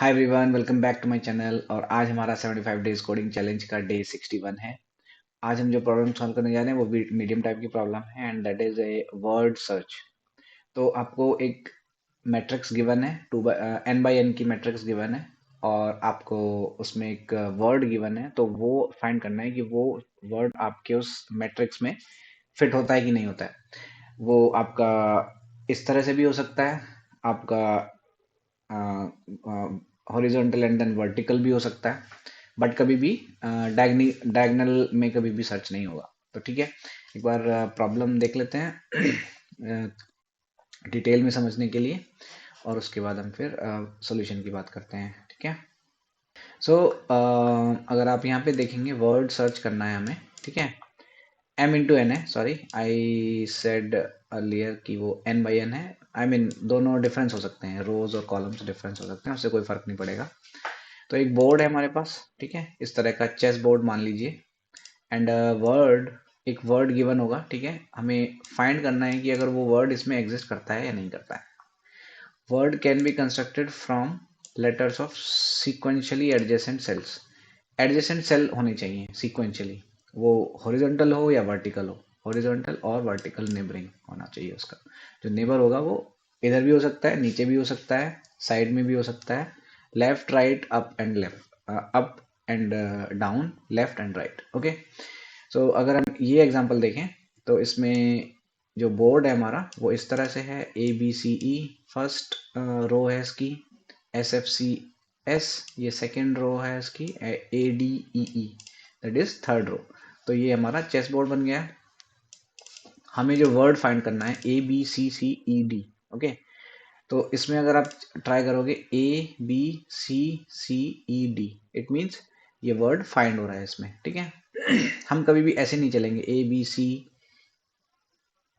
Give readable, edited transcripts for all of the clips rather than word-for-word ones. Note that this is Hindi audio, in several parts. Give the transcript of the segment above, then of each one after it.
Hi everyone, welcome back to my channel. और आज हमारा 75 डेज कोडिंग चैलेंज का डे 61 है। आज हम जो प्रॉब्लम सॉल्व करने जा रहे हैं वो मीडियम टाइप की प्रॉब्लम है and that is a word search. तो आपको एक मैट्रिक्स गिवन है, n बाई n की मैट्रिक्स गिवन है और आपको उसमें एक वर्ड गिवन है। तो वो फाइंड करना है कि वो वर्ड आपके उस मैट्रिक्स में फिट होता है कि नहीं होता है। वो आपका इस तरह से भी हो सकता है, आपका हॉरिजॉन्टल एंड देन वर्टिकल भी हो सकता है, बट कभी भी डायगनल में कभी भी सर्च नहीं होगा। तो ठीक है, एक बार प्रॉब्लम देख लेते हैं डिटेल में समझने के लिए, और उसके बाद हम फिर सॉल्यूशन की बात करते हैं। ठीक है। सो अगर आप यहाँ पे देखेंगे, वर्ड सर्च करना है हमें। ठीक है, m इंटू एन है, सॉरी आई सेड अर्लियर कि वो n बाई n है। आई मीन दोनों डिफरेंस हो सकते हैं, रोज और कॉलम्स डिफरेंस हो सकते हैं, उससे कोई फर्क नहीं पड़ेगा। तो एक बोर्ड है हमारे पास, ठीक है, इस तरह का चेस बोर्ड मान लीजिए। एंड वर्ड, एक वर्ड गिवन होगा। ठीक है, हमें फाइंड करना है कि अगर वो वर्ड इसमें एग्जिस्ट करता है या नहीं करता है। Word can be constructed from letters of sequentially adjacent cells. Adjacent cell होने चाहिए सीक्वेंशियली, वो हॉरिजॉन्टल हो या वर्टिकल हो। हॉरिजॉन्टल और वर्टिकल नेबरिंग होना चाहिए उसका। जो नेबर होगा वो इधर भी हो सकता है, नीचे भी हो सकता है, साइड में भी हो सकता है, left right up and left, up and down, left and right. Okay. So अगर हम ये एग्जांपल देखें तो इसमें जो बोर्ड है हमारा वो इस तरह से है। A B C E first row है इसकी, एस एफ सी एस ये सेकेंड रो है इसकी, A D E E that is third row. तो ये हमारा चेस बोर्ड बन गया। हमें जो वर्ड फाइंड करना है A B C E D. Okay. तो इसमें अगर आप ट्राई करोगे A B C E D, it means ये वर्ड फाइंड हो रहा है इसमें। ठीक है। हम कभी भी ऐसे नहीं चलेंगे, ए बी सी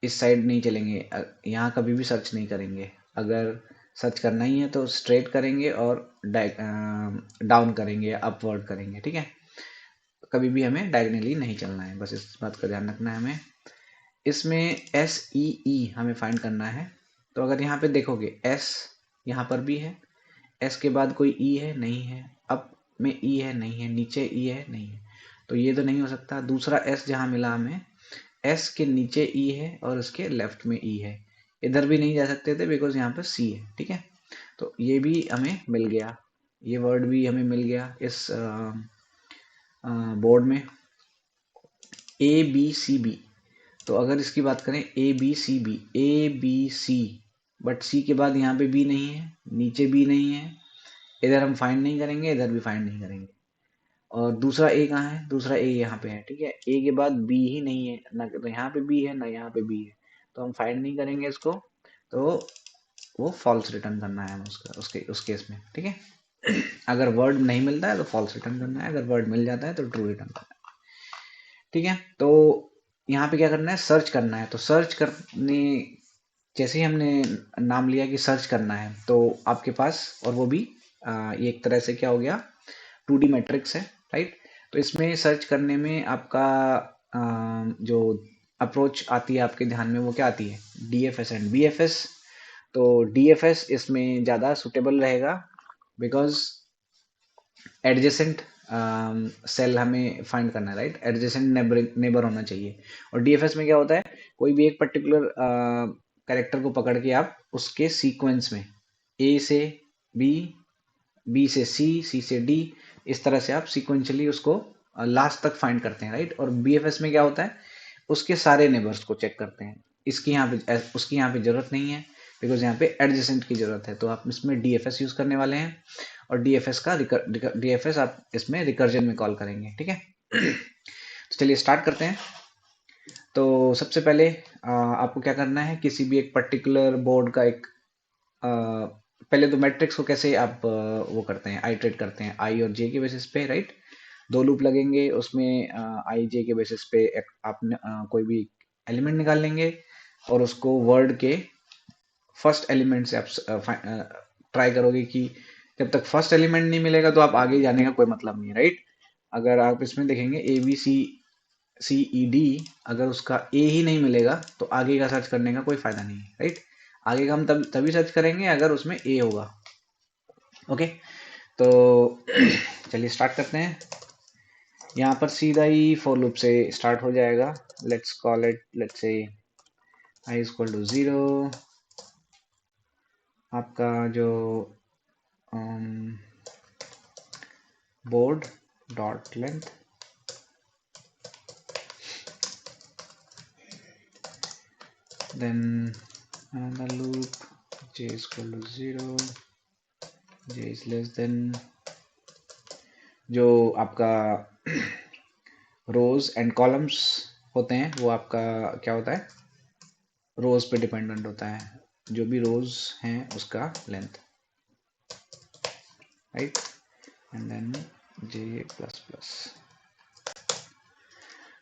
इस साइड नहीं चलेंगे, यहाँ कभी भी सर्च नहीं करेंगे। अगर सर्च करना ही है तो स्ट्रेट करेंगे और डाउन करेंगे, अपवर्ड करेंगे। ठीक है, कभी भी हमें डायगनली नहीं चलना है, बस इस बात का ध्यान रखना है हमें। इसमें एस ई ई हमें फाइंड करना है। तो अगर यहाँ पे देखोगे एस यहाँ पर भी है, एस के बाद कोई ई है नहीं है, अप में ई है नहीं है, नीचे ई है नहीं है, तो ये तो नहीं हो सकता। दूसरा एस जहाँ मिला हमें, एस के नीचे ई है और उसके लेफ्ट में ई है, इधर भी नहीं जा सकते थे बिकॉज यहाँ पे सी है। ठीक है, तो ये भी हमें मिल गया, ये वर्ड भी हमें मिल गया इस बोर्ड में। ए बी सी बी, तो अगर इसकी बात करें A B C B, A B C, but C के बाद यहाँ पे बी नहीं है, नीचे बी नहीं है, इधर हम फाइंड नहीं करेंगे, इधर भी फाइंड नहीं करेंगे। और दूसरा ए कहाँ है, दूसरा ए यहाँ पे है। ठीक है, ए के बाद बी ही नहीं है, ना तो यहाँ पे बी है ना यहाँ पे बी है, तो हम फाइंड नहीं करेंगे इसको। तो वो फॉल्स रिटर्न करना है हमें उसका, उसके उस केस में। ठीक है, अगर वर्ड नहीं मिलता है तो फॉल्स रिटर्न करना है, अगर वर्ड मिल जाता है तो ट्रू रिटर्न करना है। ठीक है, तो यहाँ पे क्या करना है, सर्च करना है। तो सर्च करने, जैसे ही हमने नाम लिया कि सर्च करना है, तो आपके पास, और वो भी ये एक तरह से क्या हो गया, 2D मैट्रिक्स है, राइट। तो इसमें सर्च करने में आपका जो अप्रोच आती है आपके ध्यान में वो क्या आती है, DFS एंड BFS। तो DFS इसमें ज़्यादा सुटेबल रहेगा बिकॉज एडजेसेंट सेल हमें फाइंड करना है, राइट। एडजेसेंट नेबर होना चाहिए। और DFS में क्या होता है, कोई भी एक पर्टिकुलर कैरेक्टर को पकड़ के आप उसके सीक्वेंस में ए से बी, बी से सी से डी, इस तरह से आप सीक्वेंशियली उसको लास्ट तक फाइंड करते हैं, राइट। और BFS में क्या होता है, उसके सारे नेबर्स को चेक करते हैं। इसकी यहाँ पे उसकी यहाँ पे जरूरत नहीं है बिकॉज यहाँ पे एडजेसेंट की जरूरत है, तो आप इसमें DFS यूज करने वाले हैं। और DFS आप इसमें रिकर्जन में कॉल करेंगे। ठीक है, तो चलिए स्टार्ट करते हैं। तो सबसे पहले आपको क्या करना है, किसी भी एक पर्टिकुलर बोर्ड का एक पहले तो मैट्रिक्स को कैसे आप वो करते हैं, आइटरेट करते हैं आई और जे के बेसिस पे, राइट। दो लूप लगेंगे उसमें, आई जे के बेसिस पे आप कोई भी एलिमेंट निकाल लेंगे और उसको वर्ड के फर्स्ट एलिमेंट से आप ट्राई करोगे कि जब तक फर्स्ट एलिमेंट नहीं मिलेगा तो आप आगे जाने का कोई मतलब नहीं है, राइट। अगर आप इसमें देखेंगे ए बी सी ई डी, अगर उसका ए ही नहीं मिलेगा तो आगे का सर्च करने का कोई फायदा नहीं है, राइट। आगे का हम तभी सर्च करेंगे अगर उसमें ए होगा। ओके, तो चलिए स्टार्ट करते हैं। यहाँ पर सीधा ही फॉर लूप से स्टार्ट हो जाएगा। Let's call it, let's say i is equal to 0। आपका जो board dot length, then another loop j is equal to 0, j is less than, जो आपका रोज एंड कॉलम्स होते हैं वो आपका क्या होता है, रोज पे डिपेंडेंट होता है, जो भी रोज हैं उसका length, right. And then j plus plus.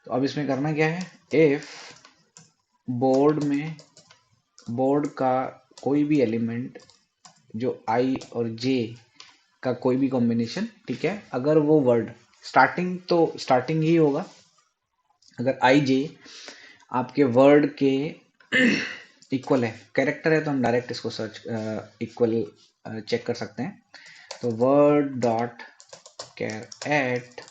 तो अब इसमें करना क्या है, इफ बोर्ड का कोई भी एलिमेंट जो i और j का कोई भी कॉम्बिनेशन, ठीक है, अगर वो वर्ड स्टार्टिंग ही होगा, अगर i j आपके वर्ड के इक्वल है, कैरेक्टर है तो हम डायरेक्ट इसको सर्च इक्वल चेक कर सकते हैं। तो word dot char at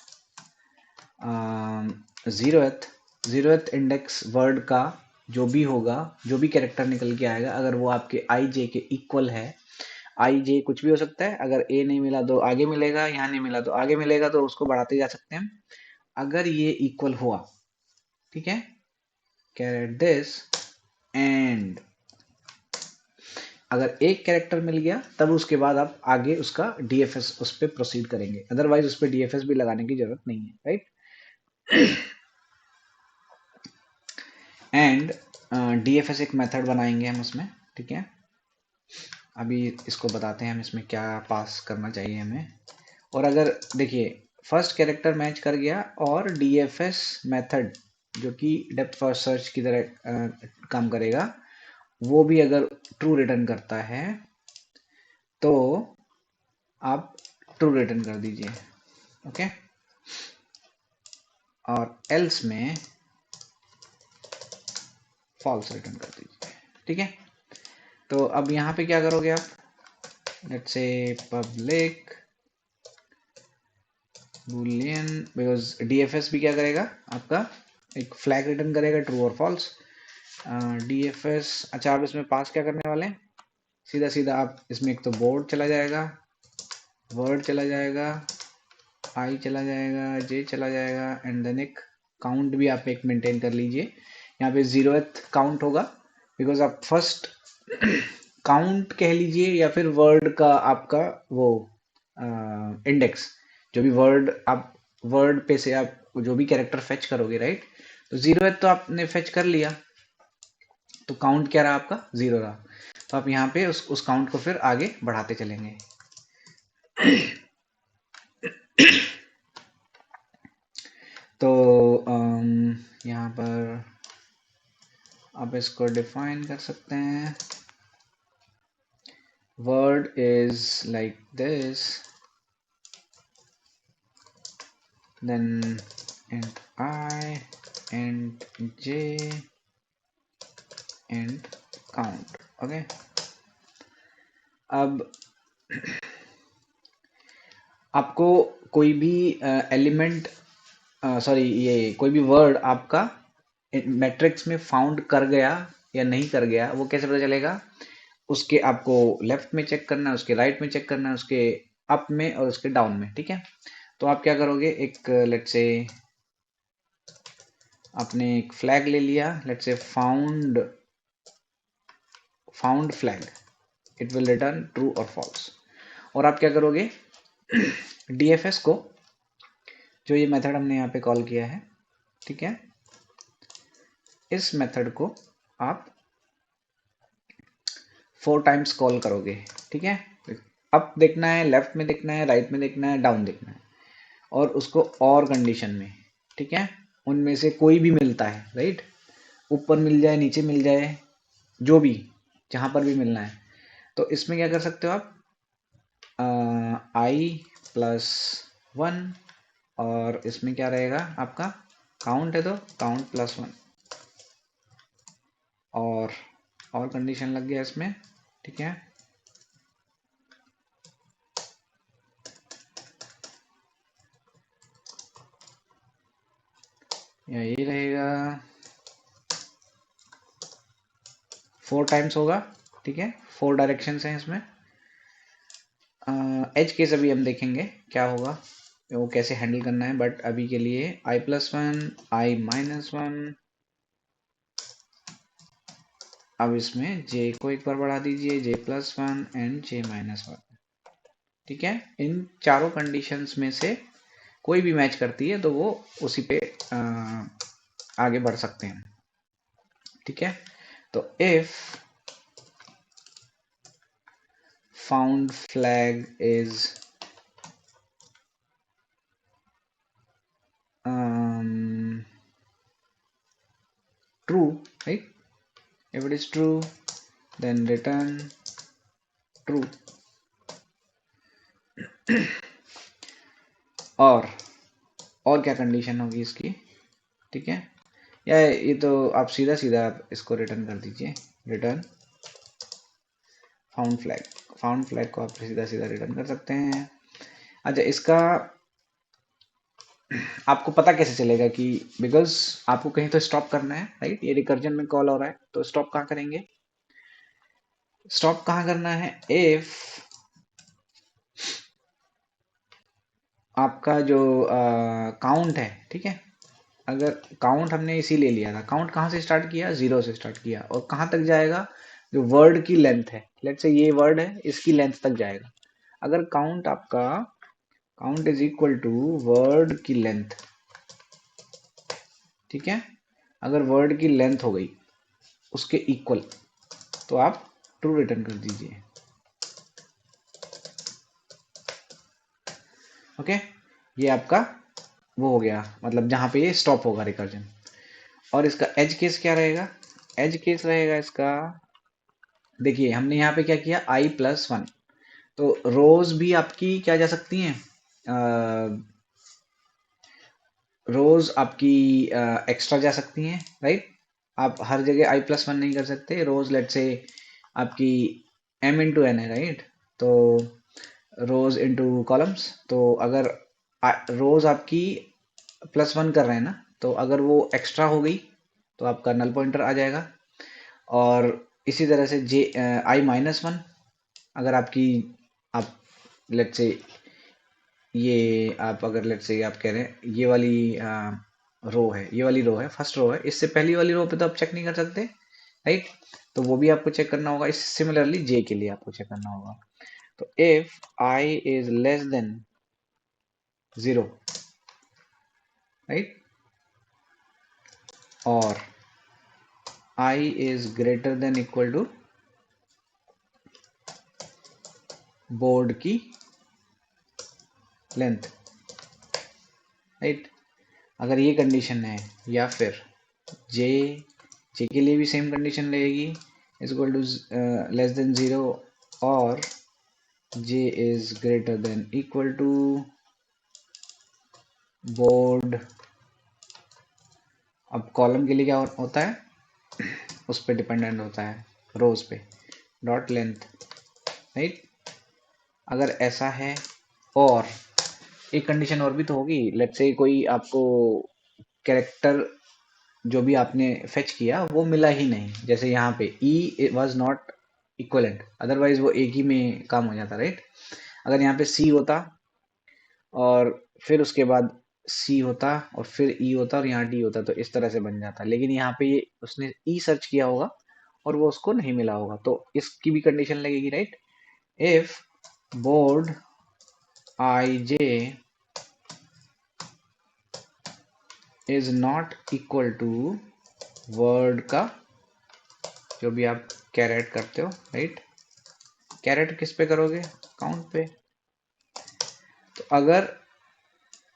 zeroth index word का जो भी होगा, जो भी कैरेक्टर निकल के आएगा, अगर वो आपके आई जे के इक्वल है, आई जे कुछ भी हो सकता है, अगर ए नहीं मिला तो आगे मिलेगा, यहाँ नहीं मिला तो आगे मिलेगा, तो उसको बढ़ाते जा सकते हैं अगर ये इक्वल हुआ, ठीक है। कैरेट दिस, एंड अगर एक कैरेक्टर मिल गया तब उसके बाद आप आगे उसका डीएफएस उस पर प्रोसीड करेंगे, अदरवाइज उस पर डीएफएस भी लगाने की जरूरत नहीं है, राइट। एंड डीएफएस एक मेथड बनाएंगे हम उसमें, ठीक है। अभी इसको बताते हैं हम इसमें क्या पास करना चाहिए हमें। और अगर देखिए फर्स्ट कैरेक्टर मैच कर गया और डीएफएस मेथड जो कि डेप्थ फर्स्ट सर्च की तरह काम करेगा, वो भी अगर ट्रू रिटर्न करता है तो आप ट्रू रिटर्न कर दीजिए, ओके। और एल्स में फॉल्स रिटर्न कर दीजिए, ठीक है। तो अब यहाँ पे क्या करोगे आप, let's say public Boolean, because DFS भी क्या करेगा, आपका एक फ्लैग रिटर्न करेगा, ट्रू और फॉल्स। डीएफएस, अच्छा आप इसमें पास क्या करने वाले हैं, सीधा सीधा आप इसमें एक तो बोर्ड चला जाएगा, वर्ड चला जाएगा, आई चला जाएगा, जे चला जाएगा, एंड देन एक काउंट भी आप एक मेंटेन कर लीजिए। यहाँ पे 0th काउंट होगा, बिकॉज आप फर्स्ट काउंट कह लीजिए या फिर वर्ड का आपका वो इंडेक्स, जो भी वर्ड आप वर्ड पे से आप जो भी कैरेक्टर फेच करोगे, राइट। तो 0th तो आपने फेच कर लिया, तो काउंट क्या रहा आपका, 0 रहा। तो आप यहाँ पे उस काउंट को फिर आगे बढ़ाते चलेंगे। तो यहाँ पर आप इसको डिफाइन कर सकते हैं, word is like this, then int I, int j, int count, okay. अब आपको कोई भी एलिमेंट, सॉरी ये कोई भी वर्ड आपका मैट्रिक्स में फाउंड कर गया या नहीं कर गया, वो कैसे पता चलेगा, उसके आपको लेफ्ट में चेक करना है, उसके राइट में चेक करना है, उसके अप में और उसके डाउन में, ठीक है। तो आप क्या करोगे, एक लेट्स से आपने एक फ्लैग ले लिया, let's say found flag, it will return true और फॉल्स। और आप क्या करोगे, डीएफएस को, जो ये मेथड हमने यहाँ पे कॉल किया है, ठीक है, इस मेथड को आप 4 टाइम्स कॉल करोगे, ठीक है। अप देखना है, लेफ्ट में देखना है, राइट में देखना है, डाउन देखना है, और उसको और कंडीशन में, ठीक है, उनमें से कोई भी मिलता है, राइट, ऊपर मिल जाए, नीचे मिल जाए, जो भी जहां पर भी मिलना है। तो इसमें क्या कर सकते हो आप, आई प्लस 1, और इसमें क्या रहेगा आपका, काउंट है तो काउंट प्लस 1, और कंडीशन लग गया इसमें, ठीक है। या ये रहेगा 4 टाइम्स होगा, ठीक है। 4 डायरेक्शंस हैं इसमें। एज केस अभी हम देखेंगे क्या होगा, वो कैसे हैंडल करना है, बट अभी के लिए i+1 i-1। अब इसमें j को एक बार बढ़ा दीजिए, j+1 एंड j-1, ठीक है। इन चारों कंडीशंस में से कोई भी मैच करती है तो वो उसी पे आगे बढ़ सकते हैं, ठीक है। तो if found flag is true, right, if it is true then return true। और क्या कंडीशन होगी इसकी, ठीक है। या ये तो आप सीधा सीधा आप इसको रिटर्न कर दीजिए, रिटर्न फाउंड फ्लैग को आप सीधा सीधा रिटर्न कर सकते हैं। अच्छा, इसका आपको पता कैसे चलेगा कि, बिकॉज आपको कहीं तो स्टॉप करना है, राइट। ये रिकर्जन में कॉल हो रहा है तो स्टॉप कहाँ करेंगे, स्टॉप कहाँ करना है, इफ आपका जो काउंट है, ठीक है। अगर काउंट हमने इसी ले लिया था, काउंट कहाँ से स्टार्ट किया, 0 से स्टार्ट किया, और कहाँ तक जाएगा, जो वर्ड की लेंथ है, लेट्स से ये वर्ड है, इसकी लेंथ तक जाएगा। अगर काउंट आपका, count is equal to word की लेंथ, ठीक है। अगर वर्ड की लेंथ हो गई उसके इक्वल, तो आप ट्रू रिटर्न कर दीजिए, ओके। ये आपका वो हो गया, मतलब जहां पे ये स्टॉप होगा रिकर्जन। और इसका एज केस क्या रहेगा, एज केस रहेगा इसका, देखिए हमने यहाँ पे क्या किया, i+1, तो रोज भी आपकी क्या जा सकती हैं, रोज आपकी एक्स्ट्रा जा सकती हैं, राइट। आप हर जगह i+1 नहीं कर सकते, रोज लेट से आपकी m×n है, राइट। तो रोज इंटू कॉलम्स, तो अगर रोज आपकी +1 कर रहे हैं ना, तो अगर वो एक्स्ट्रा हो गई तो आपका नल पॉइंटर आ जाएगा। और इसी तरह से i-1, अगर आपकी, आप लेट से ये आप अगर लेट से आप कह रहे हैं ये वाली रो है, ये वाली रो है, फर्स्ट रो है, इससे पहली वाली रो पे तो आप चेक नहीं कर सकते, राइट। तो वो भी आपको चेक करना होगा। इस सिमिलरली जे के लिए आपको चेक करना होगा। तो if i is less than 0, right, और i is greater than equal to board की लेंथ, राइट। अगर ये कंडीशन है, या फिर जे जे के लिए भी सेम कंडीशन रहेगी, is equal to less than 0, और j is greater than equal to board. अब कॉलम के लिए क्या होता है, उस पर डिपेंडेंट होता है, रोज पे, डॉट लेंथ, राइट। अगर ऐसा है, और एक कंडीशन और भी तो होगी, लेट्स से कोई आपको कैरेक्टर जो भी आपने फेच किया वो मिला ही नहीं, जैसे यहाँ पे ई वॉज नॉट इक्वलेंट, अदरवाइज वो एक ही में काम हो जाता, राइट। अगर यहाँ पे सी होता और फिर उसके बाद सी होता और फिर ई होता और यहाँ डी होता, तो इस तरह से बन जाता। लेकिन यहाँ पे ये उसने ई सर्च किया होगा और वो उसको नहीं मिला होगा, तो इसकी भी कंडीशन लगेगी, right. If board i j is not equal to word का जो भी आप कैरेट करते हो, राइट। कैरेट किस पे करोगे, काउंट पे। तो अगर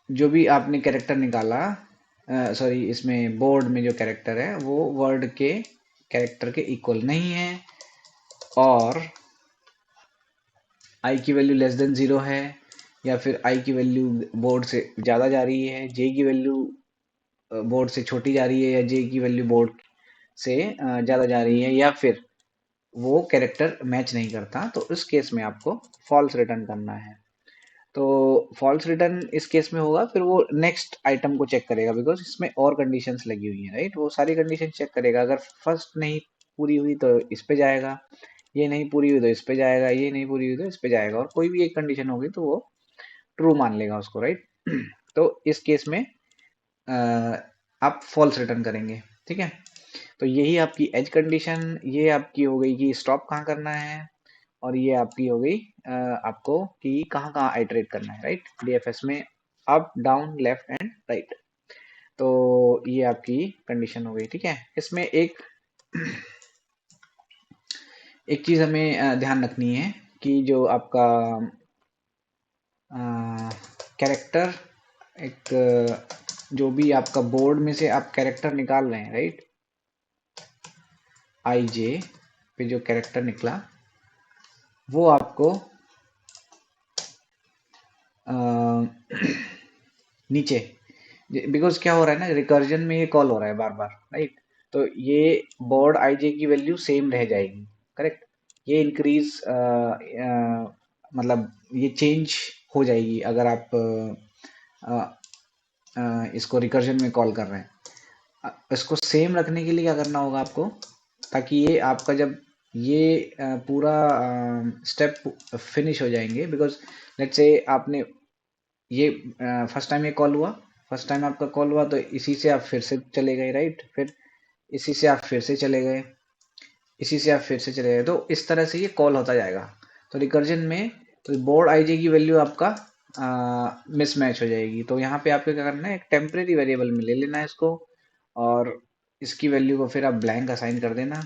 जो भी आपने कैरेक्टर निकाला, सॉरी, इसमें बोर्ड में जो कैरेक्टर है वो वर्ड के कैरेक्टर के इक्वल नहीं है, और आई की वैल्यू लेस देन 0 है, या फिर आई की वैल्यू बोर्ड से ज़्यादा जा रही है, जे की वैल्यू बोर्ड से छोटी जा रही है, या जे की वैल्यू बोर्ड से ज़्यादा जा रही है, या फिर वो कैरेक्टर मैच नहीं करता, तो उस केस में आपको फॉल्स रिटर्न करना है। तो फॉल्स रिटर्न इस केस में होगा, फिर वो नेक्स्ट आइटम को चेक करेगा, बिकॉज इसमें और कंडीशंस लगी हुई हैं, राइट। वो सारी कंडीशन चेक करेगा, अगर फर्स्ट नहीं पूरी हुई तो इस पे जाएगा, ये नहीं पूरी हुई तो इस पे जाएगा, ये नहीं पूरी हुई तो इस पे जाएगा, और कोई भी एक कंडीशन होगी तो वो ट्रू मान लेगा उसको, राइट। तो इस केस में अ, आप फॉल्स रिटर्न करेंगे, ठीक है। तो यही आपकी एज कंडीशन, ये आपकी हो गई कि स्टॉप कहाँ करना है, और ये आपकी हो गई आपको कि कहाँ कहाँ आइटरेट करना है, राइट। डीएफएस में up down left and right. तो ये आपकी कंडीशन हो गई, ठीक है। इसमें एक चीज हमें ध्यान रखनी है कि जो आपका कैरेक्टर, एक जो भी आपका बोर्ड में से आप कैरेक्टर निकाल रहे हैं, राइट, आई जे पे जो कैरेक्टर निकला वो आपको अ, नीचे, बिकॉज क्या हो रहा है ना, रिकर्जन में ये कॉल हो रहा है बार बार, राइट। तो ये बोर्ड आई जे की वैल्यू सेम रह जाएगी, करेक्ट। ये इंक्रीज मतलब ये चेंज हो जाएगी अगर आप इसको रिकर्जन में कॉल कर रहे हैं। इसको सेम रखने के लिए क्या करना होगा आपको, ताकि ये आपका जब ये पूरा स्टेप फिनिश हो जाएंगे, बिकॉज लेट्स से आपने ये फर्स्ट टाइम ये कॉल हुआ, फर्स्ट टाइम आपका कॉल हुआ तो इसी से आप फिर से चले गए, राइट। फिर इसी से आप फिर से चले गए, इसी से आप फिर से चले गए, तो इस तरह से ये कॉल होता जाएगा। तो रिकर्जन में तो बोर्ड आईजे की वैल्यू आपका मिसमैच हो जाएगी। तो यहाँ पे आपको क्या करना है, एक टेम्परेरी वेरिएबल में ले लेना है इसको, और इसकी वैल्यू को फिर आप ब्लैंक असाइन कर देना,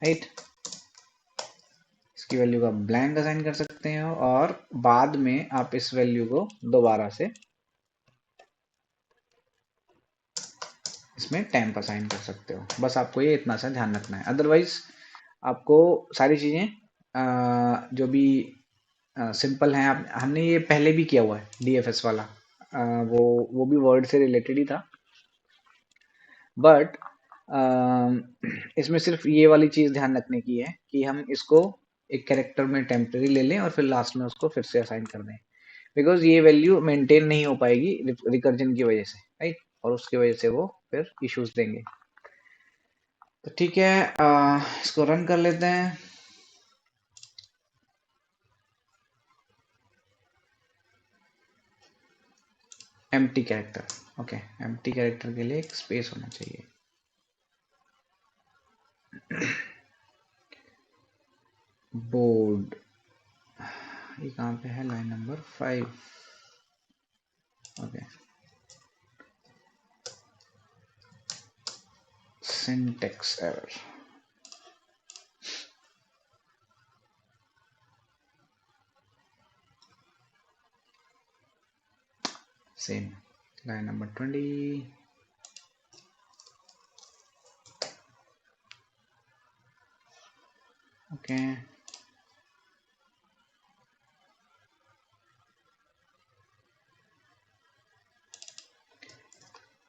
राइट। इसकी वैल्यू को आप ब्लैंक असाइन कर सकते हो, और बाद में आप इस वैल्यू को दोबारा से इसमें टेम्प असाइन कर सकते हो। बस आपको ये इतना सा ध्यान रखना है, अदरवाइज आपको सारी चीज़ें जो भी सिंपल हैं, आप हमने ये पहले भी किया हुआ है डीएफएस वाला, वो भी वर्ड से रिलेटेड ही था, बट इसमें सिर्फ ये वाली चीज़ ध्यान रखने की है कि हम इसको एक कैरेक्टर में टेम्परेरी ले लें और फिर लास्ट में उसको फिर से असाइन कर दें, बिकॉज ये वैल्यू मेंटेन नहीं हो पाएगी रिकर्जन की वजह से, राइट। और उसकी वजह से वो फिर इश्यूज देंगे। तो ठीक है, इसको रन कर लेते हैं। Empty character, okay. Empty character के लिए एक स्पेस होना चाहिए। बोर्ड, ये कहाँ पे है, line number 5, okay. Syntax error, same line number 20, okay.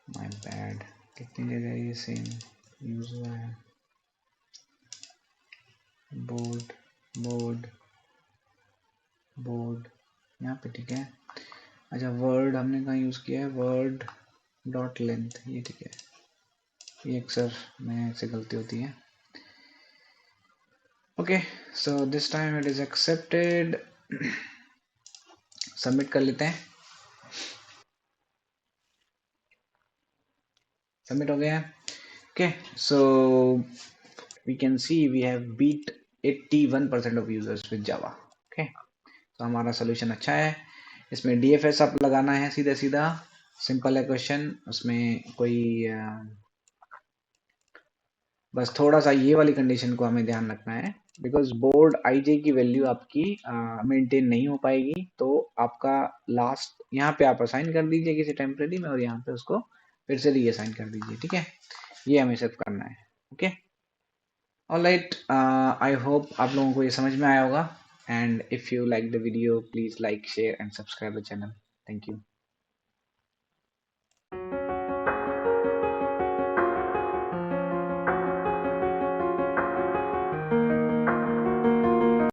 My bad, कितनी जगह ये सेम यूज हुआ है। बोर्ड, बोर्ड, बोर्ड, यहाँ पे ठीक है। अच्छा, वर्ड हमने कहाँ यूज किया है, वर्ड डॉट लेंथ, ये ठीक है। ये अक्सर में से गलती होती है। Okay, so this time it is accepted. Submit कर लेते हैं। सबमिट हो गया। Okay, so we can see we have beat 81% of users with Java. Okay, तो हमारा सोल्यूशन अच्छा है। इसमें डीएफएस आप लगाना है सीधा सीधा, सिंपल है क्वेश्चन। उसमें कोई बस थोड़ा सा ये वाली कंडीशन को हमें ध्यान रखना है, बिकॉज बोर्ड आईजे की वैल्यू आपकी मेंटेन नहीं हो पाएगी। तो आपका लास्ट यहाँ पे आप असाइन कर दीजिए किसी टेम्परेरी में, और यहाँ पे उसको फिर से रीअसाइन कर दीजिए, ठीक है। ये हमें सिर्फ करना है, ओके। ऑलराइट, आई होप आप लोगों को ये समझ में आया होगा, and if you like the video please like share and subscribe the channel. Thank you.